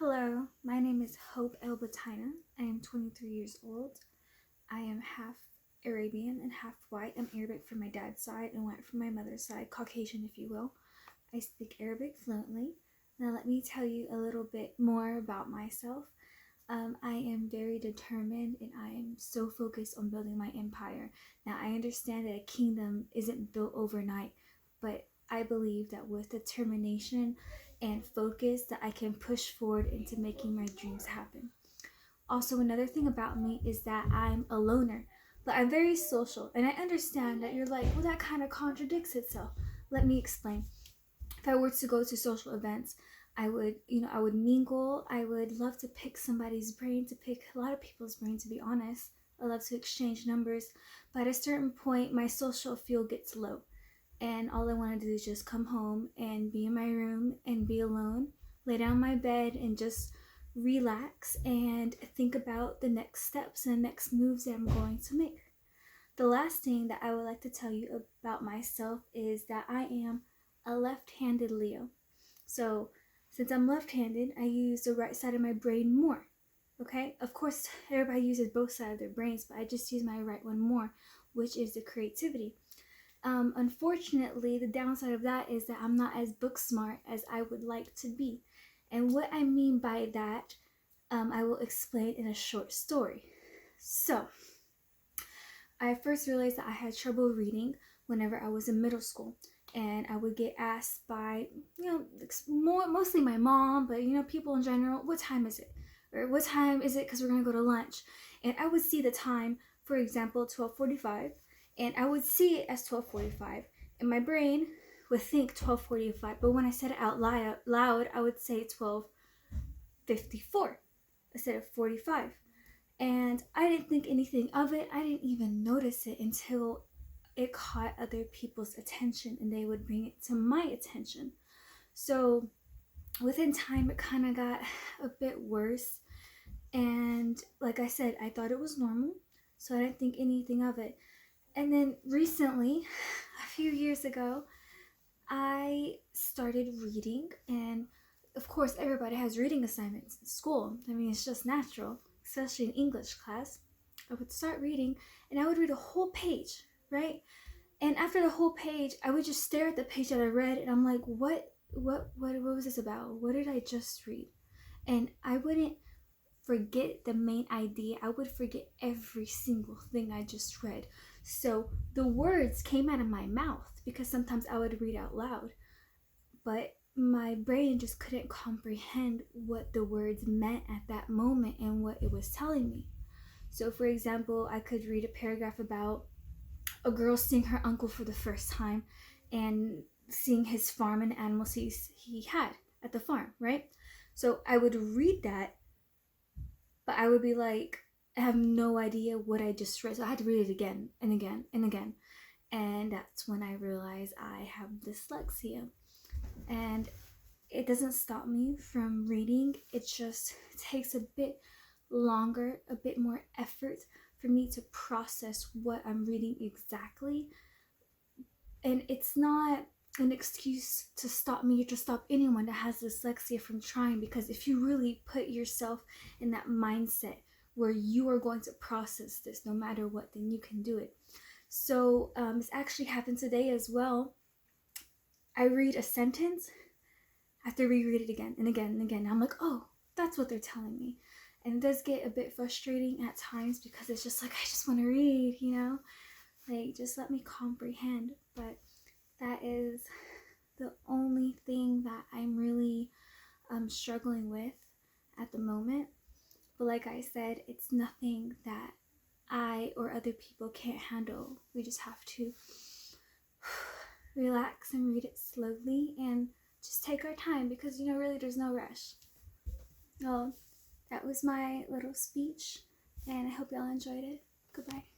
Hello, my name is Hope El Batina. I am 23 years old. I am half Arabian and half white. I'm Arabic from my dad's side and white from my mother's side, Caucasian if you will. I speak Arabic fluently. Now let me tell you a little bit more about myself. I am very determined and I am so focused on building my empire. Now I understand that a kingdom isn't built overnight, but I believe that with determination and focus that I can push forward into making my dreams happen. Also, another thing about me is that I'm a loner, but I'm very social. And I understand that you're like, well, that kind of contradicts itself. Let me explain. If I were to go to social events, I would mingle. I would love to pick somebody's brain, to pick a lot of people's brain, to be honest. I love to exchange numbers. But at a certain point, my social fuel gets low. And all I want to do is just come home and be in my room and be alone, lay down my bed and just relax and think about the next steps and the next moves that I'm going to make. The last thing that I would like to tell you about myself is that I am a left-handed Leo. So since I'm left-handed, I use the right side of my brain more. Okay? Of course, everybody uses both sides of their brains, but I just use my right one more, which is the creativity. Unfortunately, the downside of that is that I'm not as book smart as I would like to be. And what I mean by that, I will explain in a short story. So, I first realized that I had trouble reading whenever I was in middle school. And I would get asked by, mostly my mom, but, people in general, what time is it? Or what time is it because we're going to go to lunch? And I would see the time, for example, 12:45. And I would see it as 12:45, and my brain would think 12:45, but when I said it out loud, I would say 12:54 instead of 45. And I didn't think anything of it. I didn't even notice it until it caught other people's attention, and they would bring it to my attention. So within time, it kind of got a bit worse. And like I said, I thought it was normal, so I didn't think anything of it. And then recently, a few years ago, I started reading, and of course everybody has reading assignments in school. I mean, it's just natural, especially in English class. I would start reading and I would read a whole page, right? And after the whole page, I would just stare at the page that I read and I'm like, what was this about? What did I just read? And I wouldn't forget the main idea. I would forget every single thing I just read. So the words came out of my mouth because sometimes I would read out loud, but my brain just couldn't comprehend what the words meant at that moment and what it was telling me. So for example, I could read a paragraph about a girl seeing her uncle for the first time and seeing his farm and animals he had at the farm, right? So I would read that, but I would be like, I have no idea what I just read. So I had to read it again and again and again. And that's when I realized I have dyslexia. And it doesn't stop me from reading. It just takes a bit longer, a bit more effort for me to process what I'm reading exactly. And it's not an excuse to stop me or to stop anyone that has dyslexia from trying, because if you really put yourself in that mindset where you are going to process this no matter what, then you can do it. So this actually happened today as well. I read a sentence, I have to reread it again and again and again. I'm like, oh, that's what they're telling me. And it does get a bit frustrating at times because it's just like, I just want to read, like just let me comprehend. But that is the only thing that I'm really struggling with at the moment. But like I said, it's nothing that I or other people can't handle. We just have to relax and read it slowly and just take our time because, really there's no rush. Well, that was my little speech and I hope y'all enjoyed it. Goodbye.